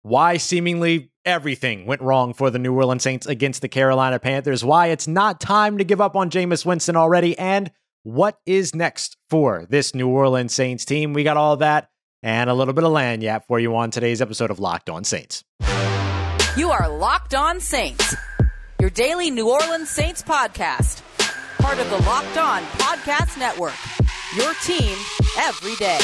why seemingly everything went wrong for the New Orleans Saints against the Carolina Panthers, why it's not time to give up on Jameis Winston already, and what is next for this New Orleans Saints team. We got all that and a little bit of lagniappe for you on today's episode of Locked On Saints. You are Locked On Saints, your daily New Orleans Saints podcast, part of the Locked On Podcast Network, your team every day.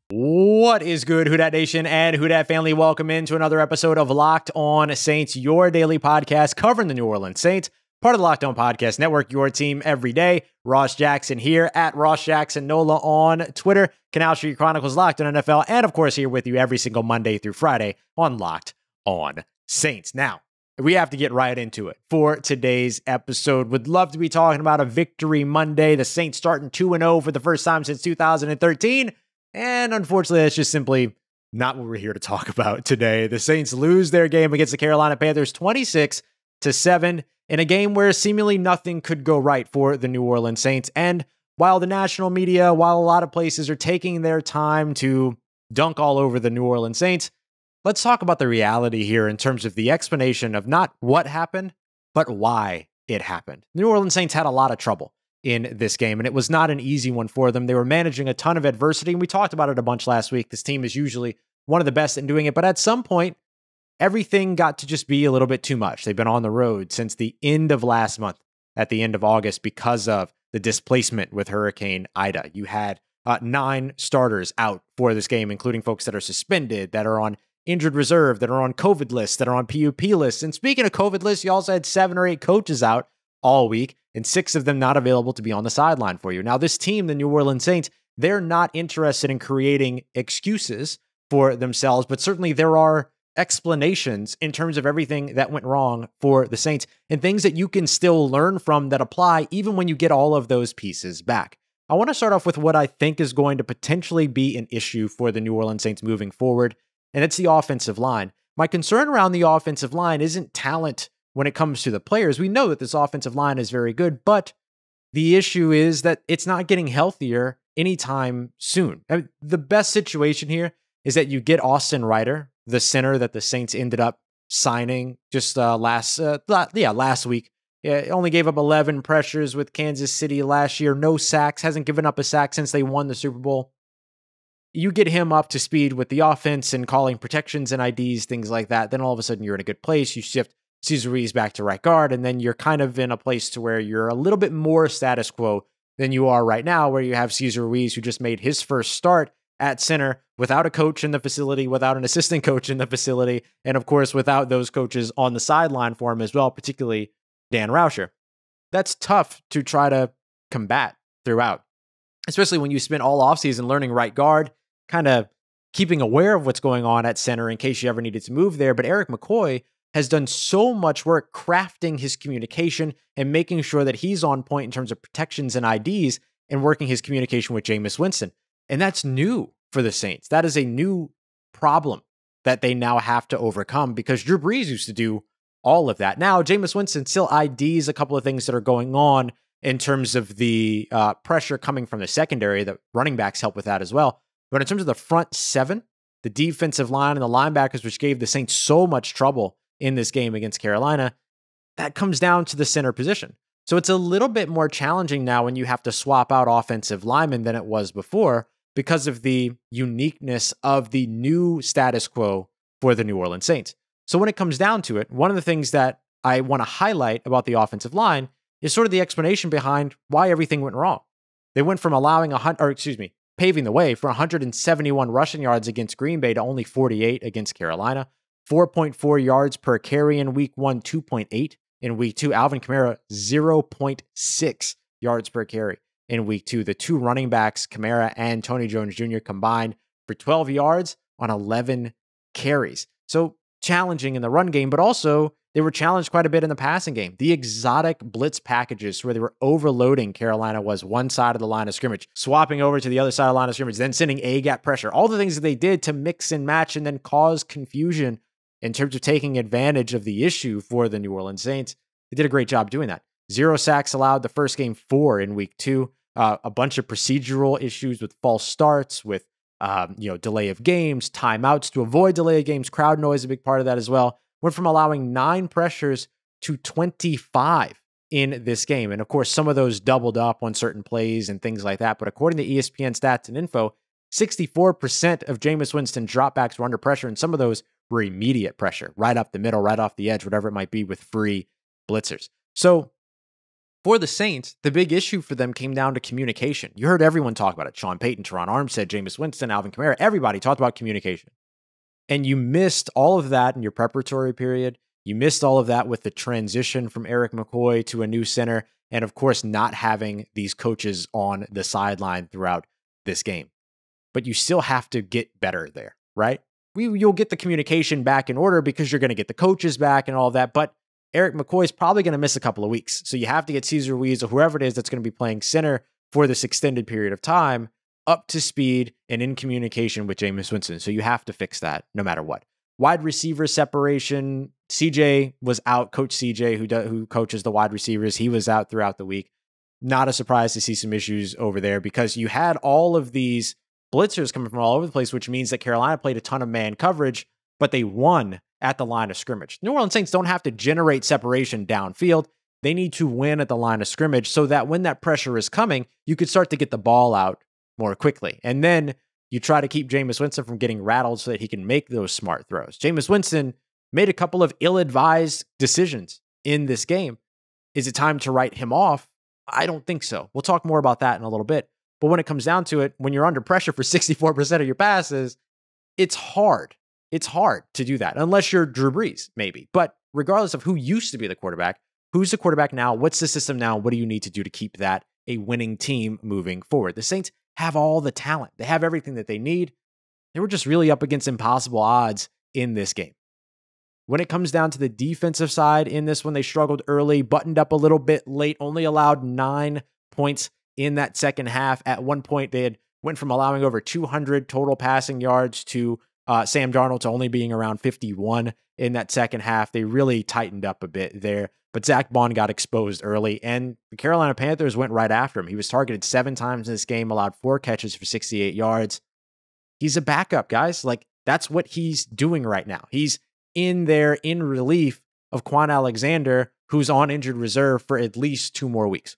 What is good, Who Dat Nation and Who Dat family? Welcome into another episode of Locked On Saints, your daily podcast covering the New Orleans Saints, part of the Locked On Podcast Network, your team every day. Ross Jackson here at Ross Jackson Nola on Twitter, Canal Street Chronicles, Locked On NFL, and of course here with you every single Monday through Friday on Locked On Saints. Now, we have to get right into it for today's episode. Would love to be talking about a victory Monday. The Saints starting 2-0 for the first time since 2013. And unfortunately, that's just simply not what we're here to talk about today. The Saints lose their game against the Carolina Panthers 26-7 in a game where seemingly nothing could go right for the New Orleans Saints. And while the national media, while a lot of places are taking their time to dunk all over the New Orleans Saints, let's talk about the reality here in terms of the explanation of not what happened, but why it happened. The New Orleans Saints had a lot of trouble in this game, and it was not an easy one for them. They were managing a ton of adversity, and we talked about it a bunch last week. This team is usually one of the best in doing it, but at some point, everything got to just be a little bit too much. They've been on the road since the end of last month, at the end of August, because of the displacement with Hurricane Ida. You had 9 starters out for this game, including folks that are suspended, that are on injured reserve, that are on COVID lists, that are on PUP lists. And speaking of COVID lists, you also had 7 or 8 coaches out all week, and 6 of them not available to be on the sideline for you. Now, this team, the New Orleans Saints, they're not interested in creating excuses for themselves, but certainly there are explanations in terms of everything that went wrong for the Saints and things that you can still learn from that apply even when you get all of those pieces back. I want to start off with what I think is going to potentially be an issue for the New Orleans Saints moving forward, and it's the offensive line. My concern around the offensive line isn't talent when it comes to the players. We know that this offensive line is very good, but the issue is that it's not getting healthier anytime soon. I mean, the best situation here is that you get Austin Ryder, the center that the Saints ended up signing just last week. Yeah, only gave up 11 pressures with Kansas City last year. No sacks, hasn't given up a sack since they won the Super Bowl. You get him up to speed with the offense and calling protections and IDs, things like that. Then all of a sudden you're in a good place. You shift Cesar Ruiz back to right guard, and then you're kind of in a place to where you're a little bit more status quo than you are right now, where you have Cesar Ruiz, who just made his first start at center without a coach in the facility, without an assistant coach in the facility, and of course, without those coaches on the sideline for him as well, particularly Dan Rauscher. That's tough to try to combat throughout, especially when you spent all offseason learning right guard, kind of keeping aware of what's going on at center in case you ever needed to move there. But Erik McCoy has done so much work crafting his communication and making sure that he's on point in terms of protections and IDs and working his communication with Jameis Winston. And that's new for the Saints. That is a new problem that they now have to overcome because Drew Brees used to do all of that. Now, Jameis Winston still IDs a couple of things that are going on in terms of the pressure coming from the secondary. The running backs help with that as well. But in terms of the front 7, the defensive line and the linebackers, which gave the Saints so much trouble in this game against Carolina, that comes down to the center position. So it's a little bit more challenging now when you have to swap out offensive linemen than it was before because of the uniqueness of the new status quo for the New Orleans Saints. So when it comes down to it, one of the things that I want to highlight about the offensive line is sort of the explanation behind why everything went wrong. They went from paving the way for 171 rushing yards against Green Bay to only 48 against Carolina. 4.4 yards per carry in week 1, 2.8 in week 2. Alvin Kamara, 0.6 yards per carry in week 2. The 2 running backs, Kamara and Tony Jones Jr., combined for 12 yards on 11 carries. So challenging in the run game, but also they were challenged quite a bit in the passing game. The exotic blitz packages where they were overloading Carolina was one side of the line of scrimmage, swapping over to the other side of the line of scrimmage, then sending A-gap pressure. All the things that they did to mix and match and then cause confusion in terms of taking advantage of the issue for the New Orleans Saints. They did a great job doing that. 0 sacks allowed the first game, 4 in week 2. A bunch of procedural issues with false starts, with delay of games, timeouts to avoid delay of games, crowd noise, a big part of that as well. Went from allowing 9 pressures to 25 in this game. And of course, some of those doubled up on certain plays and things like that. But according to ESPN stats and info, 64% of Jameis Winston dropbacks were under pressure, and some of those were immediate pressure, right up the middle, right off the edge, whatever it might be, with free blitzers. So for the Saints, the big issue for them came down to communication. You heard everyone talk about it. Sean Payton, Teron Armstead, Jameis Winston, Alvin Kamara, everybody talked about communication. And you missed all of that in your preparatory period. You missed all of that with the transition from Erik McCoy to a new center. And of course, not having these coaches on the sideline throughout this game. But you still have to get better there, right? You'll get the communication back in order because you're going to get the coaches back and all of that. But Erik McCoy is probably going to miss a couple of weeks. So you have to get Cesar Ruiz or whoever it is that's going to be playing center for this extended period of time up to speed and in communication with Jameis Winston. So you have to fix that no matter what. Wide receiver separation. CJ was out. Coach CJ, who coaches the wide receivers, he was out throughout the week. Not a surprise to see some issues over there because you had all of these blitzers coming from all over the place, which means that Carolina played a ton of man coverage, but they won at the line of scrimmage. New Orleans Saints don't have to generate separation downfield. They need to win at the line of scrimmage so that when that pressure is coming, you could start to get the ball out more quickly. And then you try to keep Jameis Winston from getting rattled so that he can make those smart throws. Jameis Winston made a couple of ill-advised decisions in this game. Is it time to write him off? I don't think so. We'll talk more about that in a little bit. But when it comes down to it, when you're under pressure for 64% of your passes, it's hard. It's hard to do that, unless you're Drew Brees, maybe. But regardless of who used to be the quarterback, who's the quarterback now? What's the system now? What do you need to do to keep that a winning team moving forward? The Saints have all the talent. They have everything that they need. They were just really up against impossible odds in this game. When it comes down to the defensive side in this one, they struggled early, buttoned up a little bit late, only allowed 9 points in that second half. At one point, they had went from allowing over 200 total passing yards to Sam Darnold to only being around 51 in that second half. They really tightened up a bit there. But Zach Bond got exposed early, and the Carolina Panthers went right after him. He was targeted 7 times in this game, allowed 4 catches for 68 yards. He's a backup, guys. Like, that's what he's doing right now. He's in there in relief of Kwon Alexander, who's on injured reserve for at least 2 more weeks.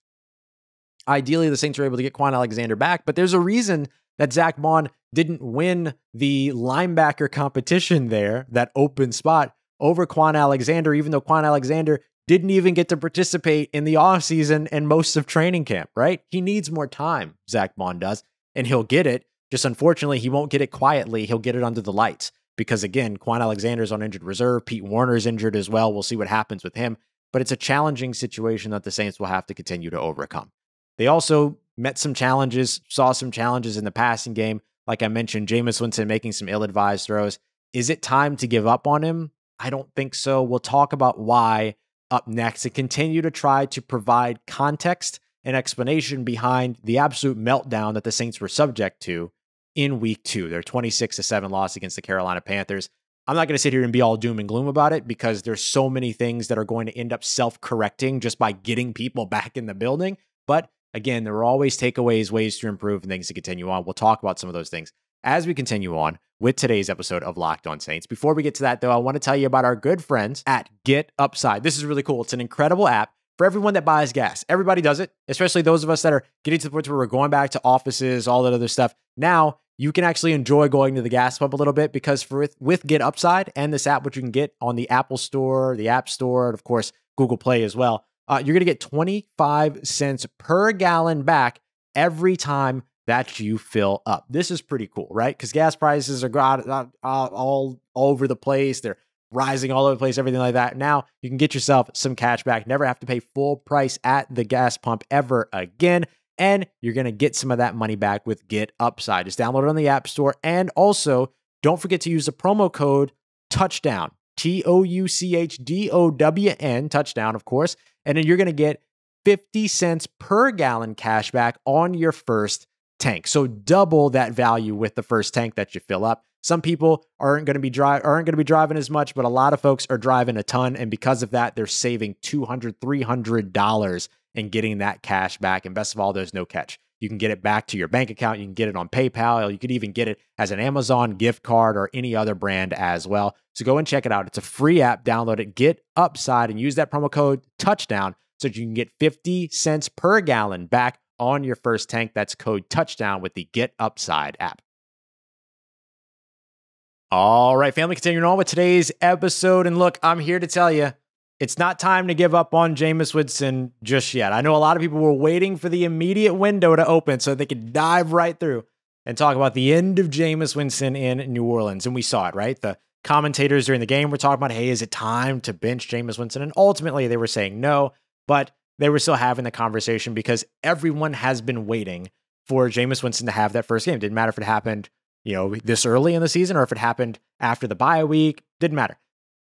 Ideally, the Saints are able to get Kwon Alexander back, but there's a reason that Zach Bond didn't win the linebacker competition there, that open spot, over Kwon Alexander, even though Kwon Alexander didn't even get to participate in the offseason and most of training camp, right? He needs more time, Zach Bond does, and he'll get it. Just unfortunately, he won't get it quietly. He'll get it under the lights because, again, Kwon Alexander's on injured reserve. Pete Warner's injured as well. We'll see what happens with him, but it's a challenging situation that the Saints will have to continue to overcome. They also met some challenges, saw some challenges in the passing game. Like I mentioned, Jameis Winston making some ill-advised throws. Is it time to give up on him? I don't think so. We'll talk about why up next and continue to try to provide context and explanation behind the absolute meltdown that the Saints were subject to in week 2, their 26-7 loss against the Carolina Panthers. I'm not going to sit here and be all doom and gloom about it because there's so many things that are going to end up self-correcting just by getting people back in the building. But again, there are always takeaways, ways to improve, and things to continue on. We'll talk about some of those things as we continue on with today's episode of Locked On Saints. Before we get to that, though, I want to tell you about our good friends at Get Upside. This is really cool. It's an incredible app for everyone that buys gas. Everybody does it, especially those of us that are getting to the point where we're going back to offices, all that other stuff. Now, you can actually enjoy going to the gas pump a little bit because with Get Upside and this app, which you can get on the Apple Store, the App Store, and of course, Google Play as well, you're going to get 25 cents per gallon back every time that you fill up. This is pretty cool, right? Because gas prices are all over the place. They're rising all over the place, everything like that. Now you can get yourself some cash back. Never have to pay full price at the gas pump ever again. And you're going to get some of that money back with Get Upside. Just download it on the App Store. And also, don't forget to use the promo code TOUCHDOWN, TOUCHDOWN, touchdown, of course. And then you're going to get 50 cents per gallon cash back on your first tank. So double that value with the first tank that you fill up. Some people aren't going to be driving as much, but a lot of folks are driving a ton. And because of that, they're saving $200, $300 and getting that cash back. And best of all, there's no catch. You can get it back to your bank account. You can get it on PayPal. You could even get it as an Amazon gift card or any other brand as well. So go and check it out. It's a free app. Download it. Get Upside and use that promo code touchdown so that you can get 50 cents per gallon back on your first tank. That's code touchdown with the Get Upside app. All right, family, continuing on with today's episode. And look, I'm here to tell you, it's not time to give up on Jameis Winston just yet. I know a lot of people were waiting for the immediate window to open so they could dive right through and talk about the end of Jameis Winston in New Orleans. And we saw it, right? The commentators during the game were talking about, hey, is it time to bench Jameis Winston? And ultimately they were saying no, but they were still having the conversation because everyone has been waiting for Jameis Winston to have that first game. Didn't matter if it happened, this early in the season or if it happened after the bye week. Didn't matter.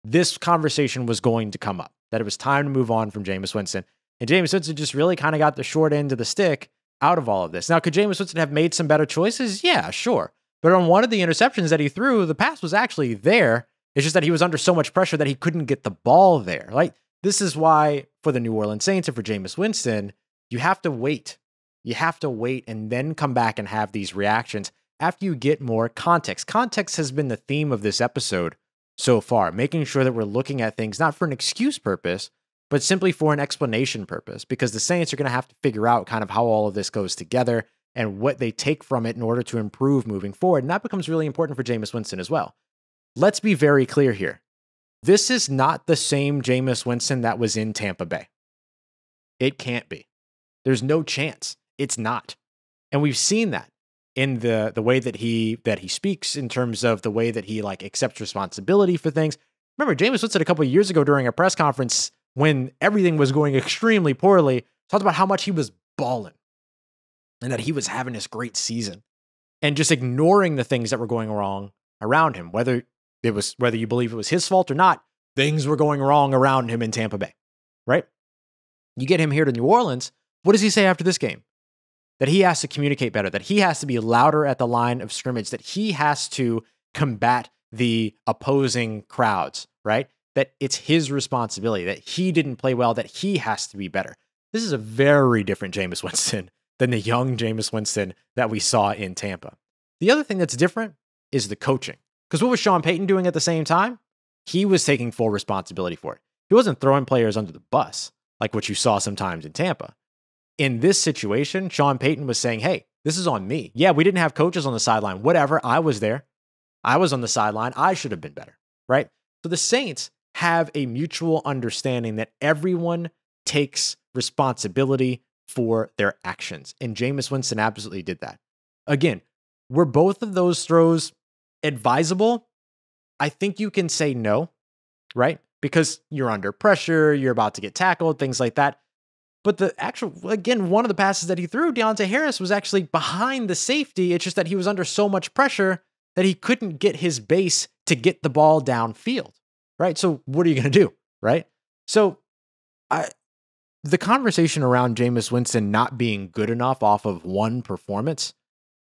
This conversation was going to come up, that it was time to move on from Jameis Winston. And Jameis Winston just really kind of got the short end of the stick out of all of this. Now, could Jameis Winston have made some better choices? Yeah, sure. But on one of the interceptions that he threw, the pass was actually there. It's just that he was under so much pressure that he couldn't get the ball there. Like, this is why for the New Orleans Saints and for Jameis Winston, you have to wait. You have to wait and then come back and have these reactions after you get more context. Context has been the theme of this episode so far, making sure that we're looking at things not for an excuse purpose, but simply for an explanation purpose, because the Saints are going to have to figure out kind of how all of this goes together and what they take from it in order to improve moving forward. And that becomes really important for Jameis Winston as well. Let's be very clear here. This is not the same Jameis Winston that was in Tampa Bay. It can't be. There's no chance. It's not. And we've seen that in the way that he speaks, in terms of the way that he accepts responsibility for things. Remember, Jameis Winston a couple of years ago during a press conference when everything was going extremely poorly, talked about how much he was balling and that he was having this great season and just ignoring the things that were going wrong around him. Whether you believe it was his fault or not, things were going wrong around him in Tampa Bay, right? You get him here to New Orleans. What does he say after this game? That he has to communicate better, that he has to be louder at the line of scrimmage, that he has to combat the opposing crowds, right? That it's his responsibility, that he didn't play well, that he has to be better. This is a very different Jameis Winston than the young Jameis Winston that we saw in Tampa. The other thing that's different is the coaching. Because what was Sean Payton doing at the same time? He was taking full responsibility for it. He wasn't throwing players under the bus like what you saw sometimes in Tampa. In this situation, Sean Payton was saying, hey, this is on me. Yeah, we didn't have coaches on the sideline. Whatever, I was there. I was on the sideline. I should have been better, right? So the Saints have a mutual understanding that everyone takes responsibility for their actions. And Jameis Winston absolutely did that. Again, were both of those throws advisable? I think you can say no, right? Because you're under pressure, you're about to get tackled, things like that. But one of the passes that he threw, Deontay Harris, was actually behind the safety. It's just that he was under so much pressure that he couldn't get his base to get the ball downfield, right? So what are you going to do, right? So the conversation around Jameis Winston not being good enough off of one performance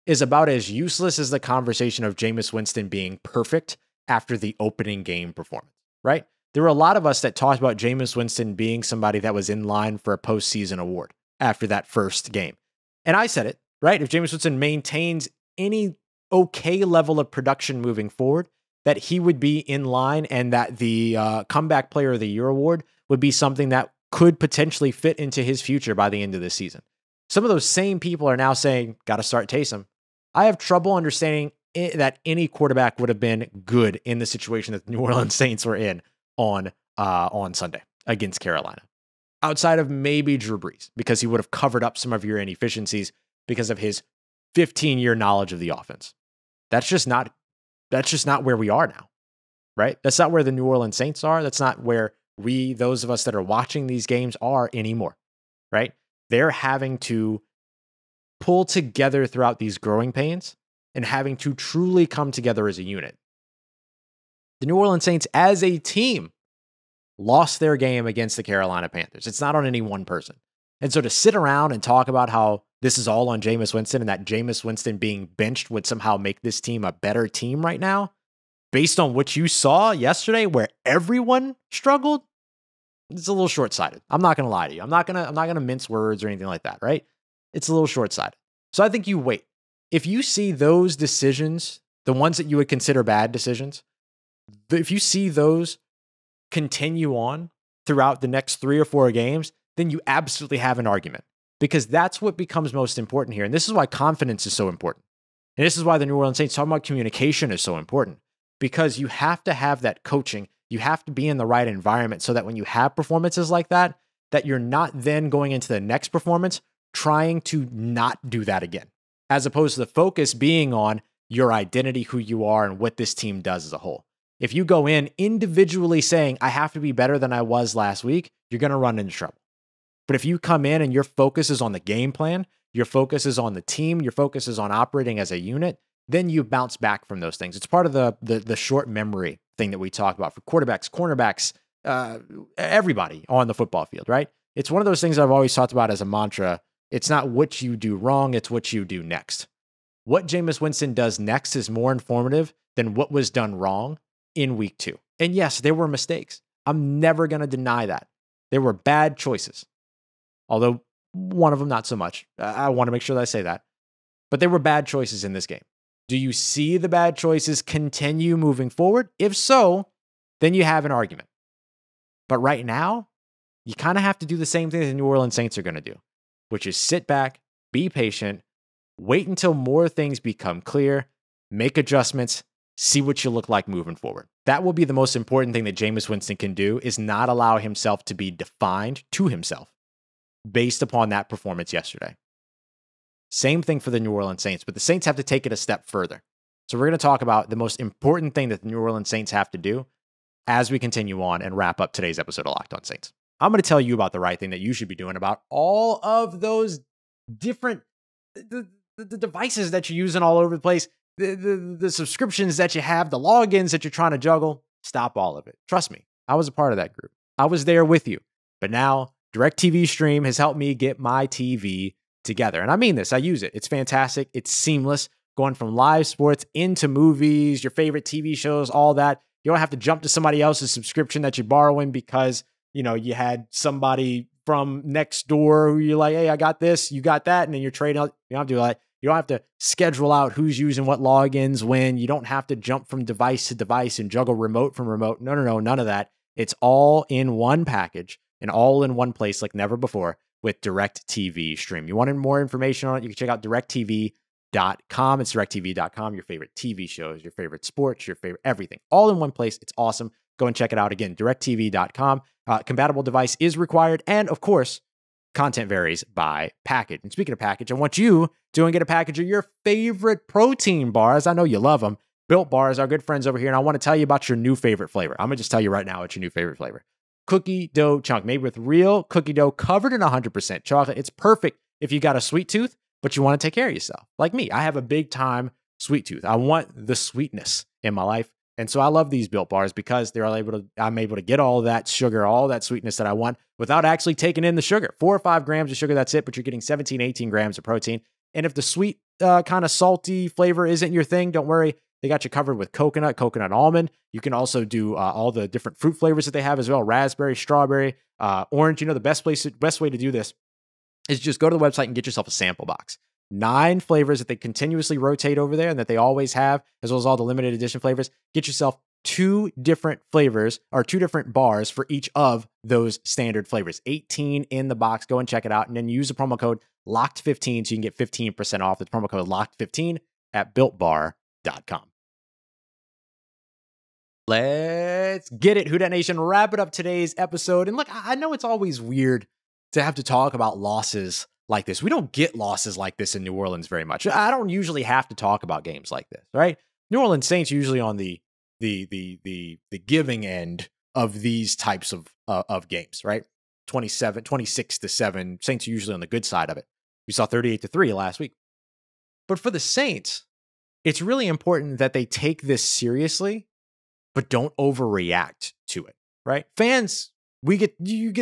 is about as useless as the conversation of Jameis Winston being perfect after the opening game performance, right? There were a lot of us that talked about Jameis Winston being somebody that was in line for a postseason award after that first game. And I said it, right? If Jameis Winston maintains any okay level of production moving forward, that he would be in line and that the Comeback Player of the Year award would be something that could potentially fit into his future by the end of this season. Some of those same people are now saying, got to start Taysom. I have trouble understanding that any quarterback would have been good in the situation that the New Orleans Saints were in on Sunday against Carolina, outside of maybe Drew Brees, because he would have covered up some of your inefficiencies because of his 15-year knowledge of the offense. That's just not where we are now, right? That's not where the New Orleans Saints are. That's not where those of us that are watching these games are anymore, right? They're having to pull together throughout these growing pains and having to truly come together as a unit. The New Orleans Saints as a team lost their game against the Carolina Panthers. It's not on any one person. And so to sit around and talk about how this is all on Jameis Winston and that Jameis Winston being benched would somehow make this team a better team right now, based on what you saw yesterday where everyone struggled, it's a little short-sighted. I'm not going to lie to you. I'm not going to mince words or anything like that, right? It's a little short-sighted. So I think you wait. If you see those decisions, the ones that you would consider bad decisions, if you see those continue on throughout the next 3 or 4 games, then you absolutely have an argument, because that's what becomes most important here. And this is why confidence is so important. And this is why the New Orleans Saints talking about communication is so important, because you have to have that coaching. You have to be in the right environment so that when you have performances like that, that you're not then going into the next performance trying to not do that again, as opposed to the focus being on your identity, who you are, and what this team does as a whole. If you go in individually saying, I have to be better than I was last week, you're going to run into trouble. But if you come in and your focus is on the game plan, your focus is on the team, your focus is on operating as a unit, then you bounce back from those things. It's part of the short memory thing that we talk about for quarterbacks, cornerbacks, everybody on the football field, right? It's one of those things I've always talked about as a mantra. It's not what you do wrong, it's what you do next. What Jameis Winston does next is more informative than what was done wrong in week 2. And yes, there were mistakes. I'm never going to deny that. There were bad choices. Although one of them, not so much. I want to make sure that I say that. But there were bad choices in this game. Do you see the bad choices continue moving forward? If so, then you have an argument. But right now, you kind of have to do the same thing the New Orleans Saints are going to do, which is sit back, be patient, wait until more things become clear, make adjustments, see what you look like moving forward. That will be the most important thing that Jameis Winston can do, is not allow himself to be defined to himself based upon that performance yesterday. Same thing for the New Orleans Saints, but the Saints have to take it a step further. So we're going to talk about the most important thing that the New Orleans Saints have to do as we continue on and wrap up today's episode of Locked On Saints. I'm going to tell you about the right thing that you should be doing about all of those different the devices that you're using all over the place, the subscriptions that you have, the logins that you're trying to juggle. Stop all of it. Trust me, I was a part of that group. I was there with you. But now DirecTV Stream has helped me get my TV together. And I mean this, I use it. It's fantastic. It's seamless. Going from live sports into movies, your favorite TV shows, all that. You don't have to jump to somebody else's subscription that you're borrowing because, you know, you had somebody from next door who you're like, hey, I got this, you got that. And then you're trading out. You don't have to do that. You don't have to schedule out who's using what logins when. You don't have to jump from device to device and juggle remote from remote. No, none of that. It's all in one package and all in one place like never before with DirecTV Stream. You wanted more information on it, you can check out DirecTV.com. It's DirecTV.com, your favorite TV shows, your favorite sports, your favorite everything. All in one place. It's awesome. Go and check it out. Again, DirecTV.com. Compatible device is required. And of course, content varies by package. And speaking of package, I want you to go and get a package of your favorite protein bars. I know you love them. Built Bars, our good friends over here. And I want to tell you about your new favorite flavor. I'm going to just tell you right now what's your new favorite flavor. Cookie dough chunk, made with real cookie dough covered in 100% chocolate. It's perfect if you got a sweet tooth, but you want to take care of yourself. Like me, I have a big time sweet tooth. I want the sweetness in my life. And so I love these Built Bars because I'm able to get all that sugar, all that sweetness that I want without actually taking in the sugar. 4 or 5 grams of sugar, that's it, but you're getting 17, 18 grams of protein. And if the sweet kind of salty flavor isn't your thing, don't worry. They got you covered with coconut almond. You can also do all the different fruit flavors that they have as well. Raspberry, strawberry, orange. You know, the best way to do this is just go to the website and get yourself a sample box. 9 flavors that they continuously rotate over there and that they always have, as well as all the limited edition flavors. Get yourself 2 different flavors or 2 different bars for each of those standard flavors. 18 in the box. Go and check it out. And then use the promo code LOCKED15 so you can get 15% off. The promo code LOCKED15 at BuiltBar.com. Let's get it, Who Dat Nation. Wrap it up today's episode. And look, I know it's always weird to have to talk about losses like this. We don't get losses like this in New Orleans very much. I don't usually have to talk about games like this, right? New Orleans Saints usually on the giving end of these types of games, right? 26-7. Saints are usually on the good side of it. We saw 38-3 last week. But for the Saints, it's really important that they take this seriously, but don't overreact to it, right? Fans, you get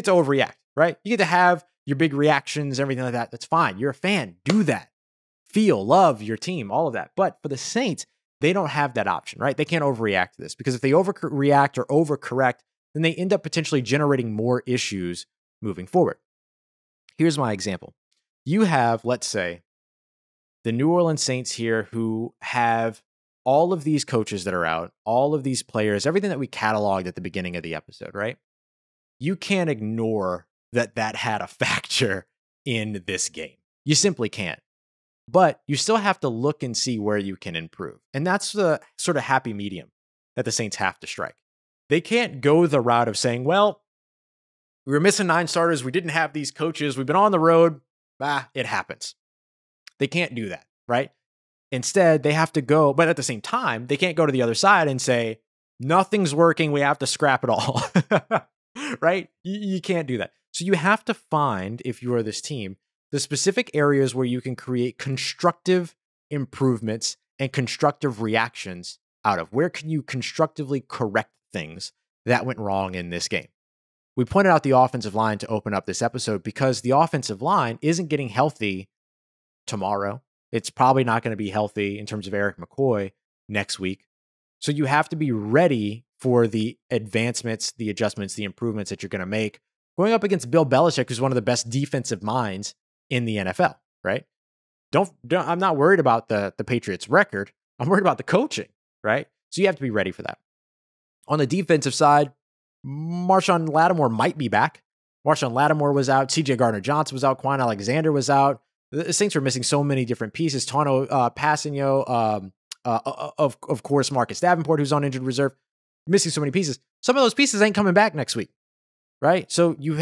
to overreact, right? You get to have your big reactions, everything like that. That's fine. You're a fan. Do that. Feel, love your team, all of that. But for the Saints, they don't have that option, right? They can't overreact to this because if they overreact or overcorrect, then they end up potentially generating more issues moving forward. Here's my example. You have, let's say, the New Orleans Saints here who have all of these coaches that are out, all of these players, everything that we cataloged at the beginning of the episode, right? You can't ignore that had a factor in this game. You simply can't. But you still have to look and see where you can improve. And that's the sort of happy medium that the Saints have to strike. They can't go the route of saying, well, we were missing 9 starters. We didn't have these coaches. We've been on the road. It happens. They can't do that, right? Instead, they have to go, but at the same time, they can't go to the other side and say, nothing's working. We have to scrap it all, right? You can't do that. So you have to find, if you are this team, the specific areas where you can create constructive improvements and constructive reactions out of. Where can you constructively correct things that went wrong in this game? We pointed out the offensive line to open up this episode because the offensive line isn't getting healthy tomorrow. It's probably not going to be healthy in terms of Erik McCoy next week. So you have to be ready for the advancements, the adjustments, the improvements that you're going to make going up against Bill Belichick, who's one of the best defensive minds in the NFL, right? I'm not worried about the Patriots' record. I'm worried about the coaching, right? So you have to be ready for that. On the defensive side, Marshon Lattimore might be back. Marshon Lattimore was out. CJ Gardner-Johnson was out. Kwon Alexander was out. The Saints were missing so many different pieces. Tano Passanio, of course, Marcus Davenport, who's on injured reserve, missing so many pieces. Some of those pieces ain't coming back next week, right? So you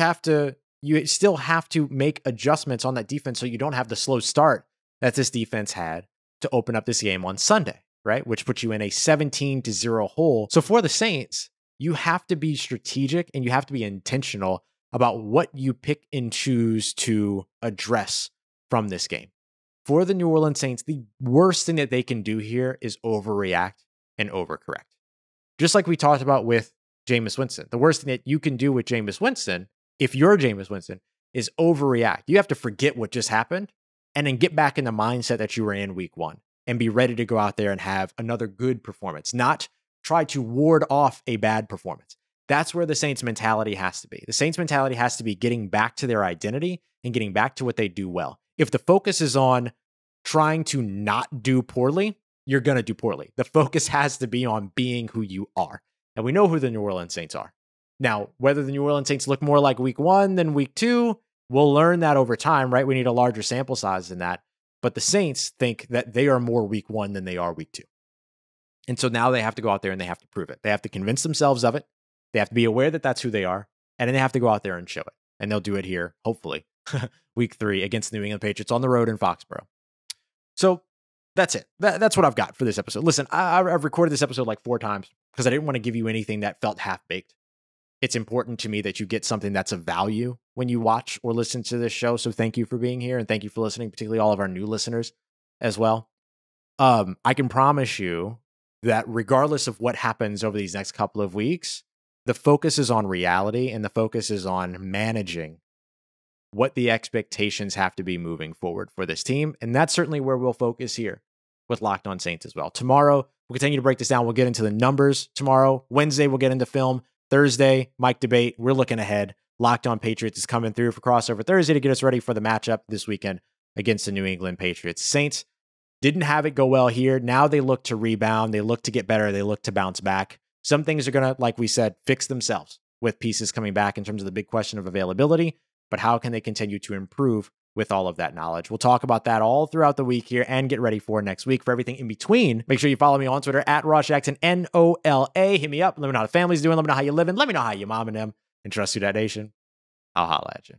still have to make adjustments on that defense so you don't have the slow start that this defense had to open up this game on Sunday, right? Which puts you in a 17-0 hole. So for the Saints, you have to be strategic and you have to be intentional about what you pick and choose to address from this game. For the New Orleans Saints, the worst thing that they can do here is overreact and overcorrect. Just like we talked about with Jameis Winston. The worst thing that you can do with Jameis Winston, if you're Jameis Winston, is overreact. You have to forget what just happened and then get back in the mindset that you were in week 1 and be ready to go out there and have another good performance, not try to ward off a bad performance. That's where the Saints mentality has to be. The Saints mentality has to be getting back to their identity and getting back to what they do well. If the focus is on trying to not do poorly, you're going to do poorly. The focus has to be on being who you are. And we know who the New Orleans Saints are. Now, whether the New Orleans Saints look more like week 1 than week 2, we'll learn that over time, right? We need a larger sample size than that. But the Saints think that they are more week 1 than they are week 2. And so now they have to go out there and they have to prove it. They have to convince themselves of it. They have to be aware that that's who they are. And then they have to go out there and show it. And they'll do it here, hopefully, week 3 against the New England Patriots on the road in Foxborough. So that's it. That's what I've got for this episode. Listen, I've recorded this episode like 4 times because I didn't want to give you anything that felt half-baked. It's important to me that you get something that's of value when you watch or listen to this show. So thank you for being here and thank you for listening, particularly all of our new listeners as well. I can promise you that regardless of what happens over these next couple of weeks, the focus is on reality and the focus is on managing what the expectations have to be moving forward for this team. And that's certainly where we'll focus here with Locked On Saints as well. Tomorrow, we'll continue to break this down. We'll get into the numbers tomorrow. Wednesday, we'll get into film. Thursday, Mike debate. We're looking ahead. Locked On Patriots is coming through for Crossover Thursday to get us ready for the matchup this weekend against the New England Patriots. Saints didn't have it go well here. Now they look to rebound. They look to get better. They look to bounce back. Some things are going to, like we said, fix themselves with pieces coming back in terms of the big question of availability. But how can they continue to improve with all of that knowledge? We'll talk about that all throughout the week here and get ready for next week. For everything in between, make sure you follow me on Twitter at Ross Jackson, NOLA. Hit me up. Let me know how the family's doing. Let me know how you living. Let me know how your mom and them. And trust you, that nation. I'll holla at you.